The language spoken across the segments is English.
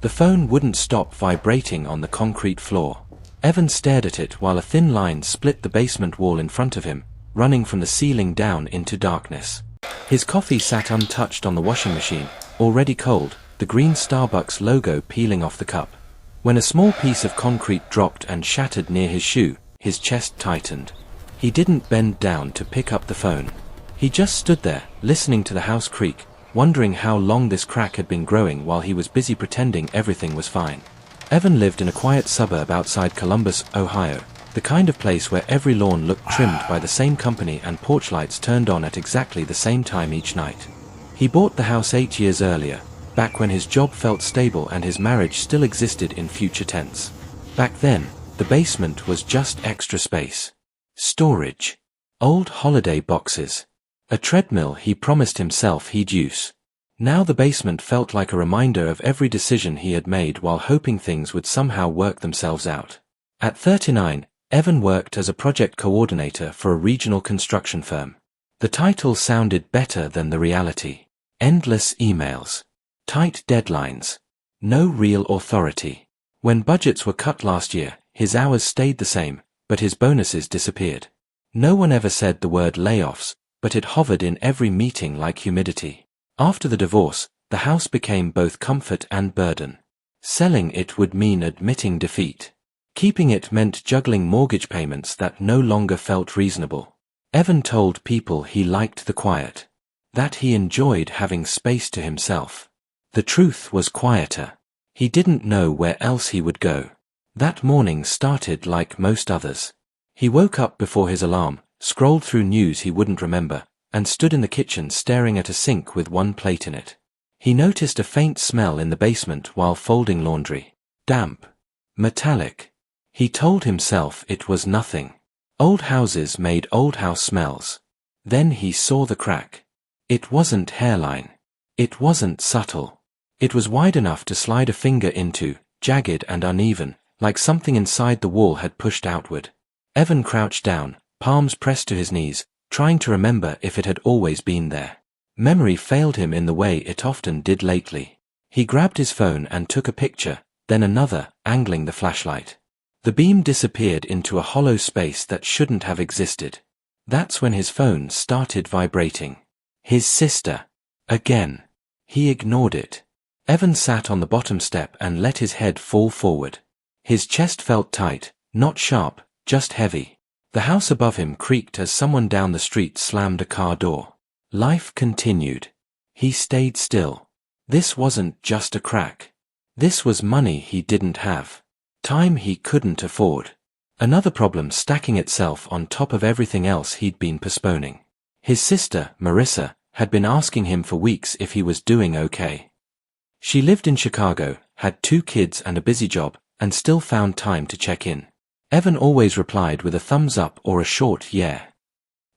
The phone wouldn't stop vibrating on the concrete floor. Evan stared at it while a thin line split the basement wall in front of him, running from the ceiling down into darkness. His coffee sat untouched on the washing machine, already cold, the green Starbucks logo peeling off the cup. When a small piece of concrete dropped and shattered near his shoe, his chest tightened. He didn't bend down to pick up the phone. He just stood there, listening to the house creak, wondering how long this crack had been growing while he was busy pretending everything was fine. Evan lived in a quiet suburb outside Columbus, Ohio, the kind of place where every lawn looked trimmed by the same company and porch lights turned on at exactly the same time each night. He bought the house 8 years earlier, back when his job felt stable and his marriage still existed in future tense. Back then, the basement was just extra space. Storage. Old holiday boxes. A treadmill he promised himself he'd use. Now the basement felt like a reminder of every decision he had made while hoping things would somehow work themselves out. At 39, Evan worked as a project coordinator for a regional construction firm. The title sounded better than the reality. Endless emails. Tight deadlines. No real authority. When budgets were cut last year, his hours stayed the same, but his bonuses disappeared. No one ever said the word layoffs, but it hovered in every meeting like humidity. After the divorce, the house became both comfort and burden. Selling it would mean admitting defeat. Keeping it meant juggling mortgage payments that no longer felt reasonable. Evan told people he liked the quiet. That he enjoyed having space to himself. The truth was quieter. He didn't know where else he would go. That morning started like most others. He woke up before his alarm, scrolled through news he wouldn't remember, and stood in the kitchen staring at a sink with one plate in it. He noticed a faint smell in the basement while folding laundry. Damp. Metallic. He told himself it was nothing. Old houses made old house smells. Then he saw the crack. It wasn't hairline. It wasn't subtle. It was wide enough to slide a finger into, jagged and uneven, like something inside the wall had pushed outward. Evan crouched down, palms pressed to his knees, trying to remember if it had always been there. Memory failed him in the way it often did lately. He grabbed his phone and took a picture, then another, angling the flashlight. The beam disappeared into a hollow space that shouldn't have existed. That's when his phone started vibrating. His sister. Again. He ignored it. Evan sat on the bottom step and let his head fall forward. His chest felt tight, not sharp, just heavy. The house above him creaked as someone down the street slammed a car door. Life continued. He stayed still. This wasn't just a crack. This was money he didn't have. Time he couldn't afford. Another problem stacking itself on top of everything else he'd been postponing. His sister, Marissa, had been asking him for weeks if he was doing okay. She lived in Chicago, had 2 kids and a busy job, and still found time to check in. Evan always replied with a thumbs up or a short yeah.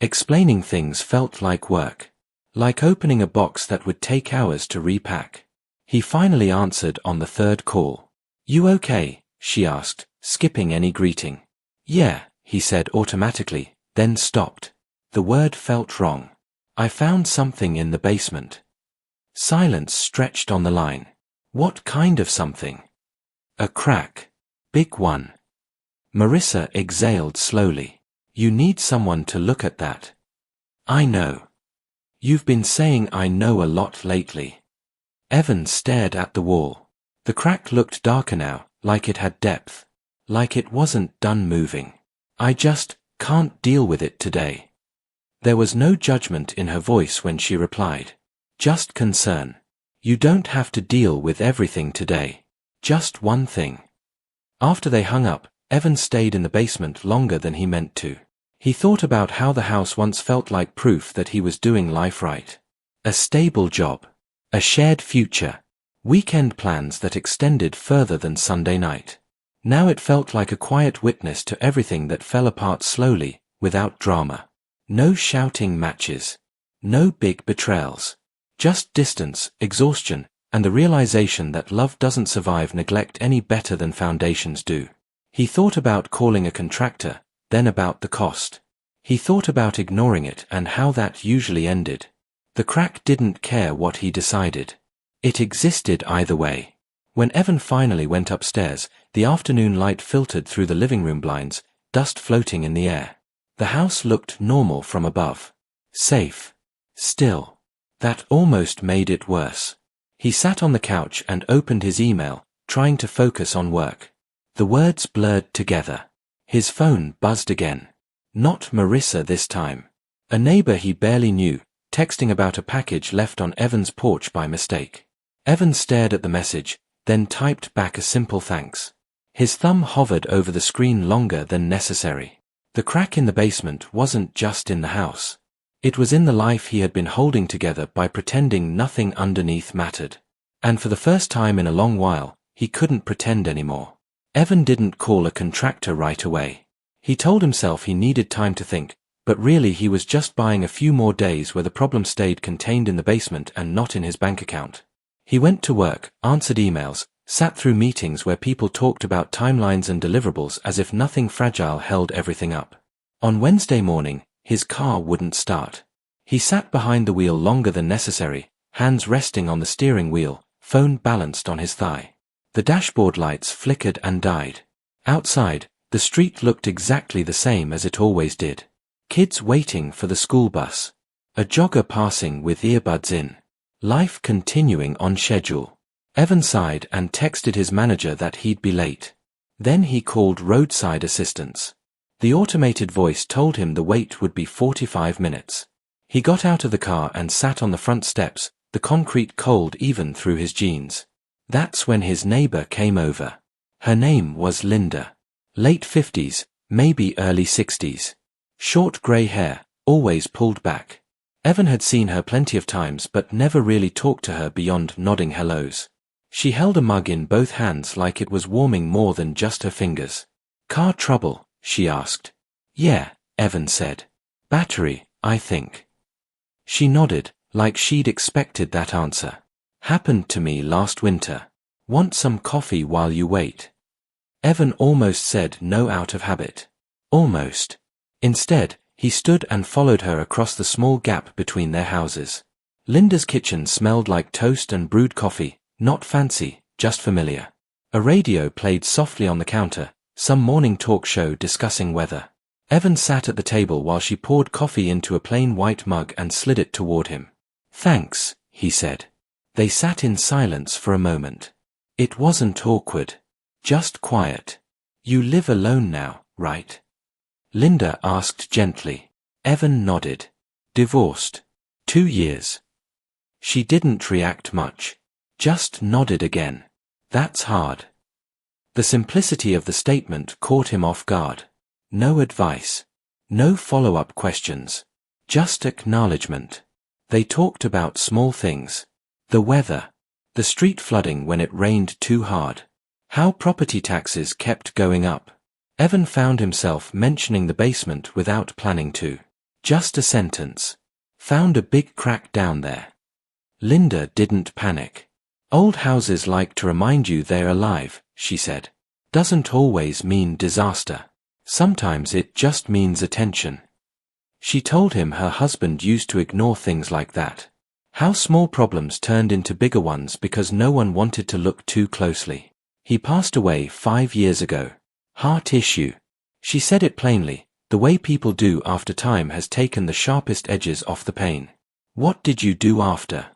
Explaining things felt like work. Like opening a box that would take hours to repack. He finally answered on the 3rd call. "You okay?" she asked, skipping any greeting. "Yeah," he said automatically, then stopped. The word felt wrong. "I found something in the basement." Silence stretched on the line. What kind of something? A crack. Big one. Marissa exhaled slowly. "You need someone to look at that." "I know. You've been saying I know a lot lately." Evan stared at the wall. The crack looked darker now, like it had depth. Like it wasn't done moving. "I just can't deal with it today." There was no judgment in her voice when she replied. Just concern. "You don't have to deal with everything today. Just one thing." After they hung up, Evan stayed in the basement longer than he meant to. He thought about how the house once felt like proof that he was doing life right. A stable job. A shared future. Weekend plans that extended further than Sunday night. Now it felt like a quiet witness to everything that fell apart slowly, without drama. No shouting matches. No big betrayals. Just distance, exhaustion, and the realization that love doesn't survive neglect any better than foundations do. He thought about calling a contractor, then about the cost. He thought about ignoring it and how that usually ended. The crack didn't care what he decided. It existed either way. When Evan finally went upstairs, the afternoon light filtered through the living room blinds, dust floating in the air. The house looked normal from above. Safe. Still. That almost made it worse. He sat on the couch and opened his email, trying to focus on work. The words blurred together. His phone buzzed again. Not Marissa this time. A neighbor he barely knew, texting about a package left on Evan's porch by mistake. Evan stared at the message, then typed back a simple thanks. His thumb hovered over the screen longer than necessary. The crack in the basement wasn't just in the house. It was in the life he had been holding together by pretending nothing underneath mattered. And for the first time in a long while, he couldn't pretend anymore. Evan didn't call a contractor right away. He told himself he needed time to think, but really he was just buying a few more days where the problem stayed contained in the basement and not in his bank account. He went to work, answered emails, sat through meetings where people talked about timelines and deliverables as if nothing fragile held everything up. On Wednesday morning, his car wouldn't start. He sat behind the wheel longer than necessary, hands resting on the steering wheel, phone balanced on his thigh. The dashboard lights flickered and died. Outside, the street looked exactly the same as it always did. Kids waiting for the school bus. A jogger passing with earbuds in. Life continuing on schedule. Evan sighed and texted his manager that he'd be late. Then he called roadside assistance. The automated voice told him the wait would be 45 minutes. He got out of the car and sat on the front steps, the concrete cold even through his jeans. That's when his neighbor came over. Her name was Linda. Late 50s, maybe early 60s. Short grey hair, always pulled back. Evan had seen her plenty of times but never really talked to her beyond nodding hellos. She held a mug in both hands like it was warming more than just her fingers. Car trouble, she asked. Yeah, Evan said. Battery, I think. She nodded, like she'd expected that answer. Happened to me last winter. Want some coffee while you wait? Evan almost said no out of habit. Almost. Instead, he stood and followed her across the small gap between their houses. Linda's kitchen smelled like toast and brewed coffee, not fancy, just familiar. A radio played softly on the counter, some morning talk show discussing weather. Evan sat at the table while she poured coffee into a plain white mug and slid it toward him. Thanks, he said. They sat in silence for a moment. It wasn't awkward. Just quiet. You live alone now, right? Linda asked gently. Evan nodded. Divorced. 2 years. She didn't react much. Just nodded again. That's hard. The simplicity of the statement caught him off guard. No advice. No follow-up questions. Just acknowledgement. They talked about small things. The weather. The street flooding when it rained too hard. How property taxes kept going up. Evan found himself mentioning the basement without planning to. Just a sentence. Found a big crack down there. Linda didn't panic. Old houses like to remind you they're alive, she said. Doesn't always mean disaster. Sometimes it just means attention. She told him her husband used to ignore things like that. How small problems turned into bigger ones because no one wanted to look too closely. He passed away 5 years ago. Heart issue. She said it plainly, the way people do after time has taken the sharpest edges off the pain. What did you do after?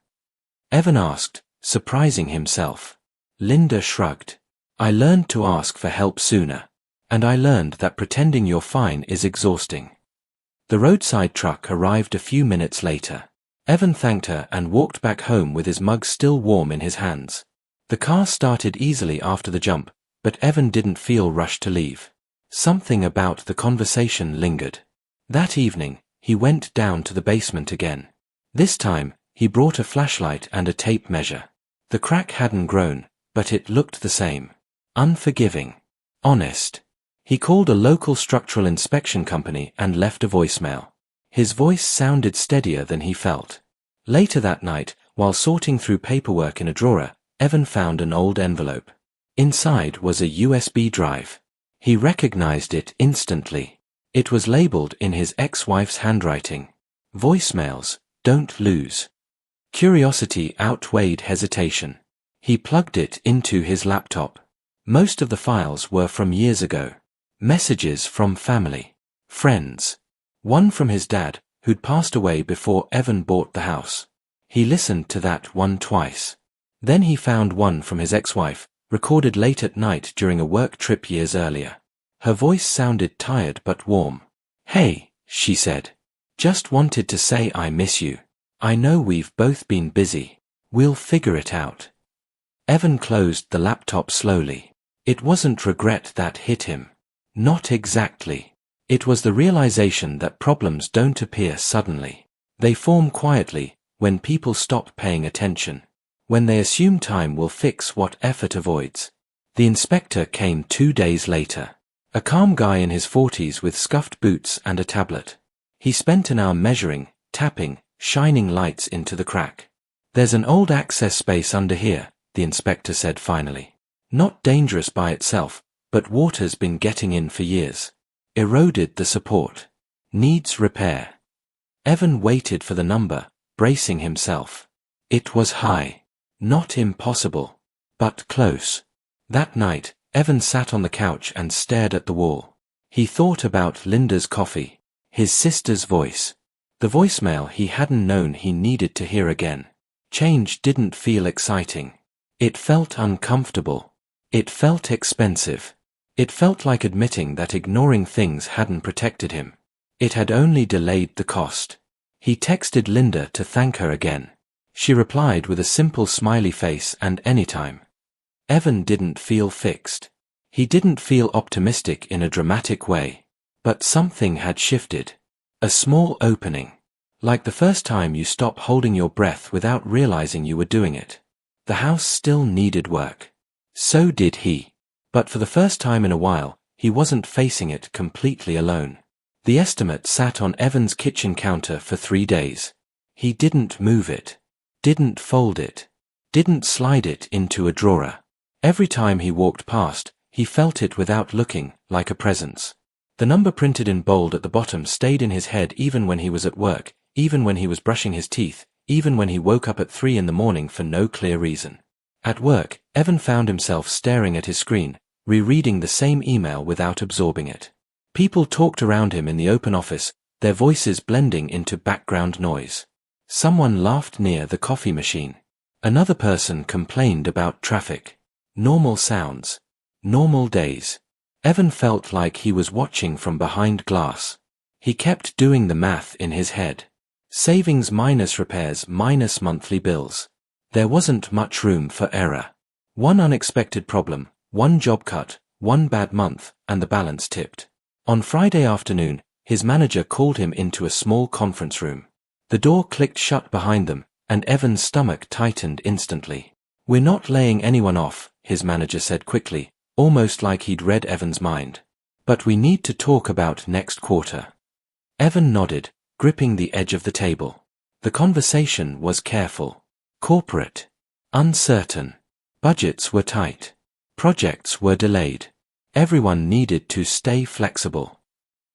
Evan asked, surprising himself. Linda shrugged. I learned to ask for help sooner. And I learned that pretending you're fine is exhausting. The roadside truck arrived a few minutes later. Evan thanked her and walked back home with his mug still warm in his hands. The car started easily after the jump, but Evan didn't feel rushed to leave. Something about the conversation lingered. That evening, he went down to the basement again. This time, he brought a flashlight and a tape measure. The crack hadn't grown, but it looked the same. Unforgiving. Honest. He called a local structural inspection company and left a voicemail. His voice sounded steadier than he felt. Later that night, while sorting through paperwork in a drawer, Evan found an old envelope. Inside was a USB drive. He recognized it instantly. It was labeled in his ex-wife's handwriting. Voicemails, don't lose. Curiosity outweighed hesitation. He plugged it into his laptop. Most of the files were from years ago. Messages from family, friends. One from his dad, who'd passed away before Evan bought the house. He listened to that one twice. Then he found one from his ex-wife, recorded late at night during a work trip years earlier. Her voice sounded tired but warm. "Hey," she said. "Just wanted to say I miss you. I know we've both been busy. We'll figure it out." Evan closed the laptop slowly. It wasn't regret that hit him. Not exactly. It was the realization that problems don't appear suddenly. They form quietly, when people stop paying attention. When they assume time will fix what effort avoids. The inspector came 2 days later. A calm guy in his 40s with scuffed boots and a tablet. He spent an hour measuring, tapping, shining lights into the crack. "There's an old access space under here," the inspector said finally. "Not dangerous by itself, but water's been getting in for years. Eroded the support. Needs repair." Evan waited for the number, bracing himself. It was high. Not impossible, but close. That night, Evan sat on the couch and stared at the wall. He thought about Linda's coffee, his sister's voice, the voicemail he hadn't known he needed to hear again. Change didn't feel exciting. It felt uncomfortable. It felt expensive. It felt like admitting that ignoring things hadn't protected him. It had only delayed the cost. He texted Linda to thank her again. She replied with a simple smiley face and anytime. Evan didn't feel fixed. He didn't feel optimistic in a dramatic way. But something had shifted. A small opening. Like the first time you stop holding your breath without realizing you were doing it. The house still needed work. So did he. But for the first time in a while, he wasn't facing it completely alone. The estimate sat on Evan's kitchen counter for 3 days. He didn't move it. Didn't fold it. Didn't slide it into a drawer. Every time he walked past, he felt it without looking, like a presence. The number printed in bold at the bottom stayed in his head even when he was at work, even when he was brushing his teeth, even when he woke up at 3 in the morning for no clear reason. At work, Evan found himself staring at his screen, rereading the same email without absorbing it. People talked around him in the open office, their voices blending into background noise. Someone laughed near the coffee machine. Another person complained about traffic. Normal sounds. Normal days. Evan felt like he was watching from behind glass. He kept doing the math in his head. Savings minus repairs minus monthly bills. There wasn't much room for error. One unexpected problem, one job cut, one bad month, and the balance tipped. On Friday afternoon, his manager called him into a small conference room. The door clicked shut behind them, and Evan's stomach tightened instantly. "We're not laying anyone off," his manager said quickly, almost like he'd read Evan's mind. "But we need to talk about next quarter." Evan nodded, gripping the edge of the table. The conversation was careful. Corporate. Uncertain. Budgets were tight. Projects were delayed. Everyone needed to stay flexible.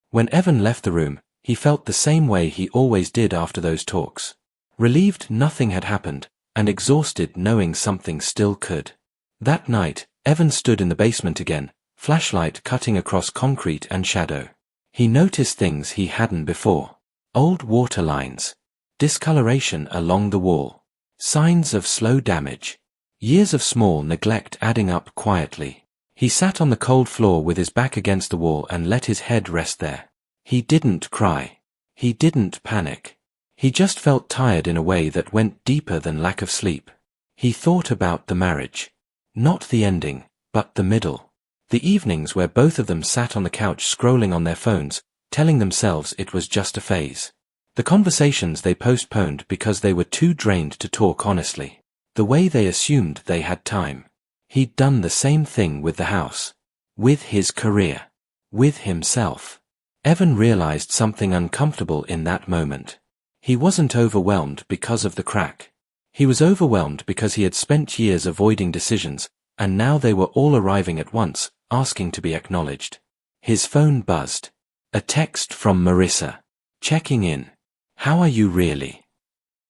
When Evan left the room, he felt the same way he always did after those talks. Relieved nothing had happened, and exhausted knowing something still could. That night, Evan stood in the basement again, flashlight cutting across concrete and shadow. He noticed things he hadn't before. Old water lines. Discoloration along the wall. Signs of slow damage. Years of small neglect adding up quietly. He sat on the cold floor with his back against the wall and let his head rest there. He didn't cry. He didn't panic. He just felt tired in a way that went deeper than lack of sleep. He thought about the marriage. Not the ending, but the middle. The evenings where both of them sat on the couch scrolling on their phones, telling themselves it was just a phase. The conversations they postponed because they were too drained to talk honestly. The way they assumed they had time. He'd done the same thing with the house. With his career. With himself. Evan realized something uncomfortable in that moment. He wasn't overwhelmed because of the crack. He was overwhelmed because he had spent years avoiding decisions, and now they were all arriving at once, asking to be acknowledged. His phone buzzed. A text from Marissa. Checking in. "How are you really?"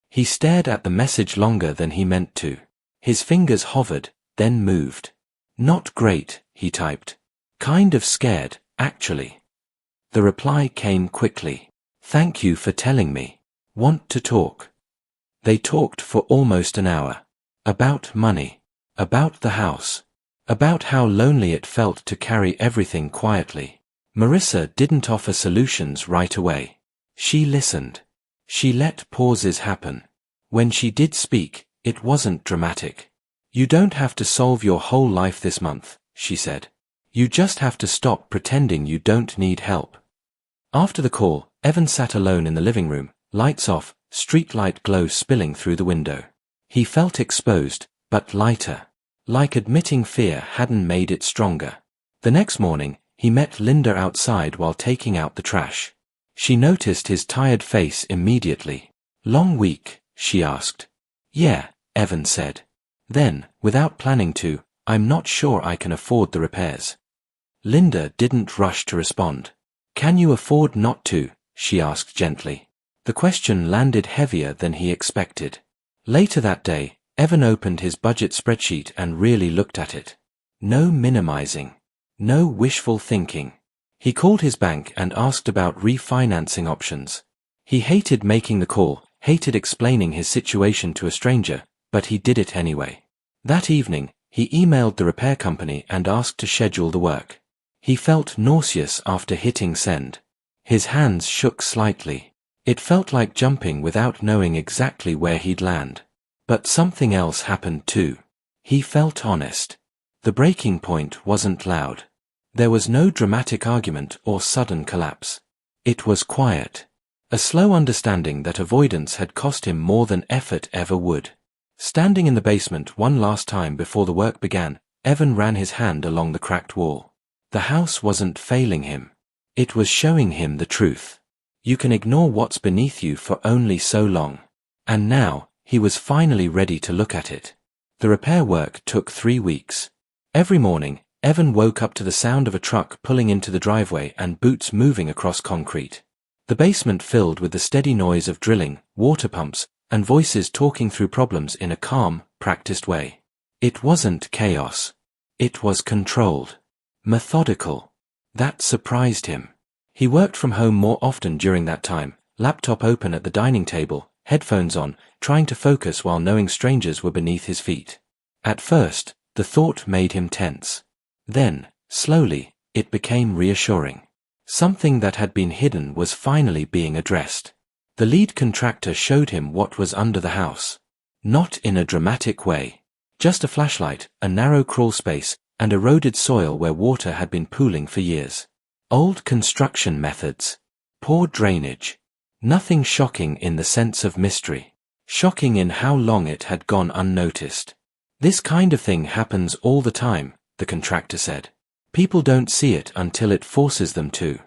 He stared at the message longer than he meant to. His fingers hovered, then moved. "Not great," he typed. "Kind of scared, actually." The reply came quickly. "Thank you for telling me. Want to talk?" They talked for almost an hour. About money. About the house. About how lonely it felt to carry everything quietly. Marissa didn't offer solutions right away. She listened. She let pauses happen. When she did speak, it wasn't dramatic. "You don't have to solve your whole life this month," she said. "You just have to stop pretending you don't need help." After the call, Evan sat alone in the living room, lights off, streetlight glow spilling through the window. He felt exposed, but lighter. Like admitting fear hadn't made it stronger. The next morning, he met Linda outside while taking out the trash. She noticed his tired face immediately. "Long week?" she asked. "Yeah," Evan said. Then, without planning to, "I'm not sure I can afford the repairs." Linda didn't rush to respond. "Can you afford not to?" she asked gently. The question landed heavier than he expected. Later that day, Evan opened his budget spreadsheet and really looked at it. No minimizing. No wishful thinking. He called his bank and asked about refinancing options. He hated making the call, hated explaining his situation to a stranger, but he did it anyway. That evening, he emailed the repair company and asked to schedule the work. He felt nauseous after hitting send. His hands shook slightly. It felt like jumping without knowing exactly where he'd land. But something else happened too. He felt honest. The breaking point wasn't loud. There was no dramatic argument or sudden collapse. It was quiet. A slow understanding that avoidance had cost him more than effort ever would. Standing in the basement one last time before the work began, Evan ran his hand along the cracked wall. The house wasn't failing him. It was showing him the truth. You can ignore what's beneath you for only so long. And now, he was finally ready to look at it. The repair work took 3 weeks. Every morning, Evan woke up to the sound of a truck pulling into the driveway and boots moving across concrete. The basement filled with the steady noise of drilling, water pumps, and voices talking through problems in a calm, practiced way. It wasn't chaos. It was controlled. Methodical. That surprised him. He worked from home more often during that time, laptop open at the dining table, headphones on, trying to focus while knowing strangers were beneath his feet. At first, the thought made him tense. Then, slowly, it became reassuring. Something that had been hidden was finally being addressed. The lead contractor showed him what was under the house. Not in a dramatic way. Just a flashlight, a narrow crawl space, and eroded soil where water had been pooling for years. Old construction methods. Poor drainage. Nothing shocking in the sense of mystery. Shocking in how long it had gone unnoticed. "This kind of thing happens all the time," the contractor said. "People don't see it until it forces them to."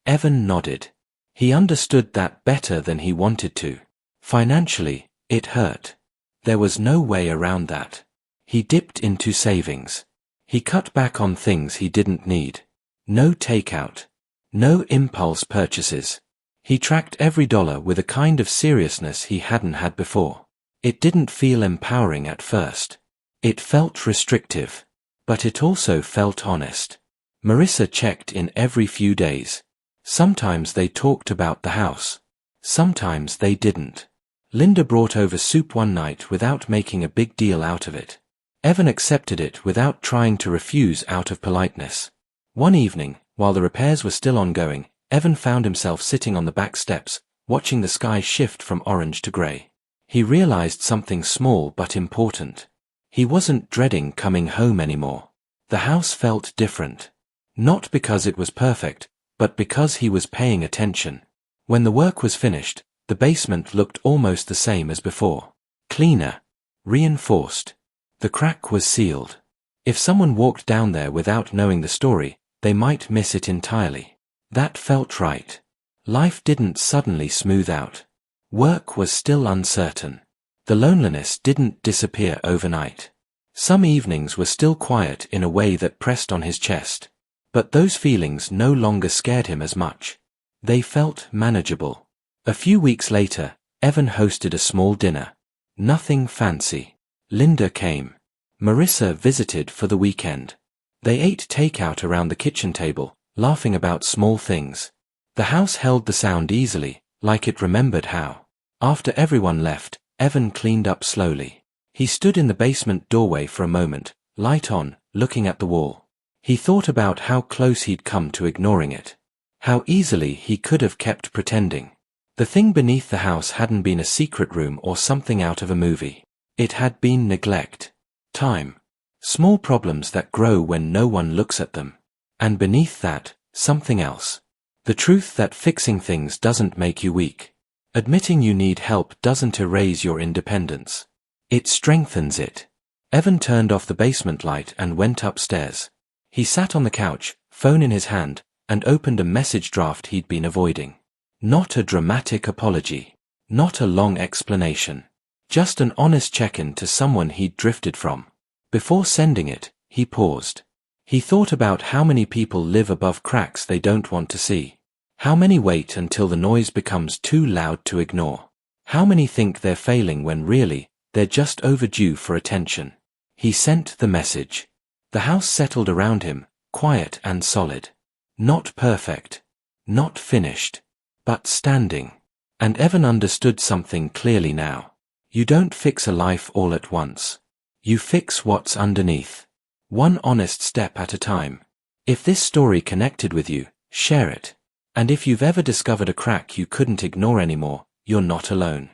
Evan nodded. He understood that better than he wanted to. Financially, it hurt. There was no way around that. He dipped into savings. He cut back on things he didn't need. No takeout. No impulse purchases. He tracked every dollar with a kind of seriousness he hadn't had before. It didn't feel empowering at first. It felt restrictive. But it also felt honest. Marissa checked in every few days. Sometimes they talked about the house. Sometimes they didn't. Linda brought over soup one night without making a big deal out of it. Evan accepted it without trying to refuse out of politeness. One evening, while the repairs were still ongoing, Evan found himself sitting on the back steps, watching the sky shift from orange to grey. He realized something small but important. He wasn't dreading coming home anymore. The house felt different. Not because it was perfect, but because he was paying attention. When the work was finished, the basement looked almost the same as before. Cleaner. Reinforced. The crack was sealed. If someone walked down there without knowing the story, they might miss it entirely. That felt right. Life didn't suddenly smooth out. Work was still uncertain. The loneliness didn't disappear overnight. Some evenings were still quiet in a way that pressed on his chest. But those feelings no longer scared him as much. They felt manageable. A few weeks later, Evan hosted a small dinner. Nothing fancy. Linda came. Marissa visited for the weekend. They ate takeout around the kitchen table, laughing about small things. The house held the sound easily, like it remembered how. After everyone left, Evan cleaned up slowly. He stood in the basement doorway for a moment, light on, looking at the wall. He thought about how close he'd come to ignoring it. How easily he could have kept pretending. The thing beneath the house hadn't been a secret room or something out of a movie. It had been neglect. Time. Small problems that grow when no one looks at them. And beneath that, something else. The truth that fixing things doesn't make you weak. Admitting you need help doesn't erase your independence. It strengthens it. Evan turned off the basement light and went upstairs. He sat on the couch, phone in his hand, and opened a message draft he'd been avoiding. Not a dramatic apology. Not a long explanation. Just an honest check-in to someone he'd drifted from. Before sending it, he paused. He thought about how many people live above cracks they don't want to see. How many wait until the noise becomes too loud to ignore. How many think they're failing when really, they're just overdue for attention. He sent the message. The house settled around him, quiet and solid. Not perfect. Not finished. But standing. And Evan understood something clearly now. You don't fix a life all at once. You fix what's underneath. One honest step at a time. If this story connected with you, share it. And if you've ever discovered a crack you couldn't ignore anymore, you're not alone.